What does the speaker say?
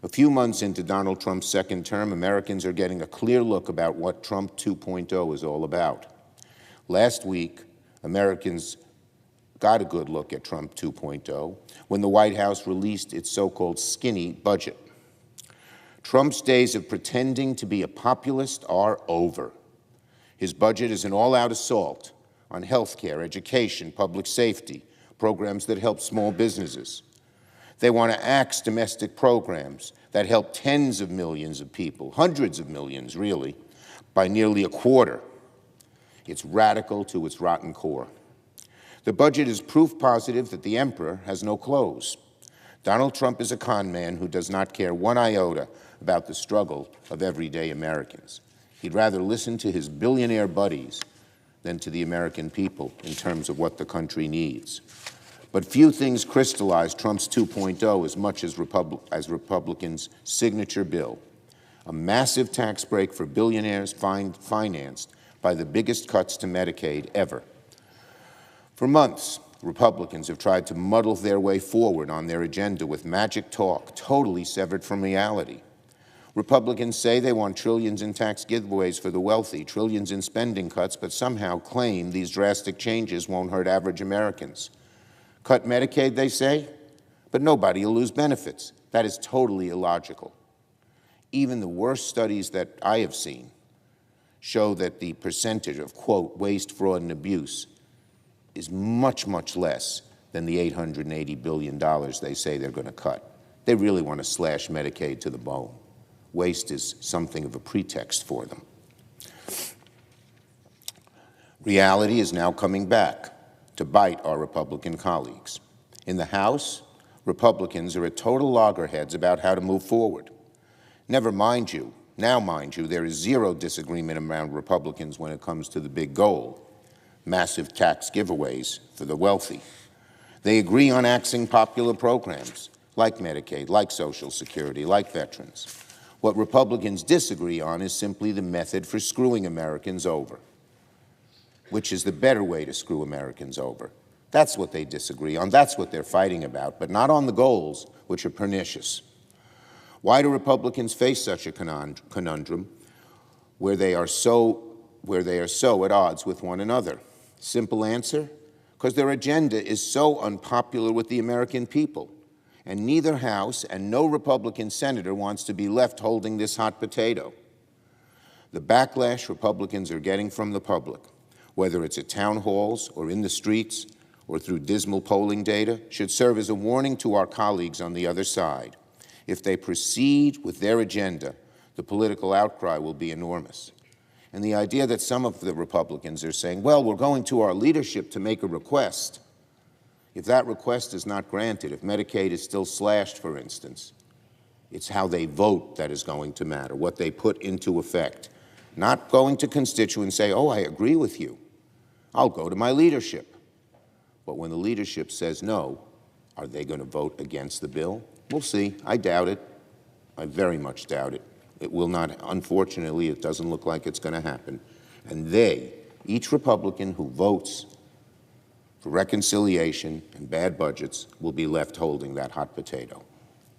A few months into Donald Trump's second term, Americans are getting a clear look about what Trump 2.0 is all about. Last week, Americans got a good look at Trump 2.0 when the White House released its so-called skinny budget. Trump's days of pretending to be a populist are over. His budget is an all-out assault on health care, education, public safety, programs that help small businesses. They want to axe domestic programs that help tens of millions of people, hundreds of millions, really, by nearly a quarter. It's radical to its rotten core. The budget is proof positive that the emperor has no clothes. Donald Trump is a con man who does not care one iota about the struggle of everyday Americans. He'd rather listen to his billionaire buddies than to the American people in terms of what the country needs. But few things crystallize Trump's 2.0 as much as Republicans' signature bill, a massive tax break for billionaires financed by the biggest cuts to Medicaid ever. For months, Republicans have tried to muddle their way forward on their agenda with magic talk, totally severed from reality. Republicans say they want trillions in tax giveaways for the wealthy, trillions in spending cuts, but somehow claim these drastic changes won't hurt average Americans. Cut Medicaid, they say, but nobody will lose benefits. That is totally illogical. Even the worst studies that I have seen show that the percentage of, quote, waste, fraud, and abuse is much, much less than the $880 billion they say they're going to cut. They really want to slash Medicaid to the bone. Waste is something of a pretext for them. Reality is now coming back to bite our Republican colleagues. In the House, Republicans are at total loggerheads about how to move forward. Mind you, there is zero disagreement among Republicans when it comes to the big goal, massive tax giveaways for the wealthy. They agree on axing popular programs like Medicaid, like Social Security, like veterans. What Republicans disagree on is simply the method for screwing Americans over. Which is the better way to screw Americans over? That's what they disagree on. That's what they're fighting about, but not on the goals, which are pernicious. Why do Republicans face such a conundrum where they are so at odds with one another? Simple answer: because their agenda is so unpopular with the American people, and neither House and no Republican senator wants to be left holding this hot potato. The backlash Republicans are getting from the public, whether it's at town halls or in the streets or through dismal polling data, should serve as a warning to our colleagues on the other side. If they proceed with their agenda, the political outcry will be enormous. And the idea that some of the Republicans are saying, well, we're going to our leadership to make a request. If that request is not granted, if Medicaid is still slashed, for instance, it's how they vote that is going to matter, what they put into effect. Not going to constituents and say, oh, I agree with you. I'll go to my leadership. But when the leadership says no, are they going to vote against the bill? We'll see. I doubt it. I very much doubt it. It will not. Unfortunately, it doesn't look like it's going to happen. And they, each Republican who votes for reconciliation and bad budgets, will be left holding that hot potato.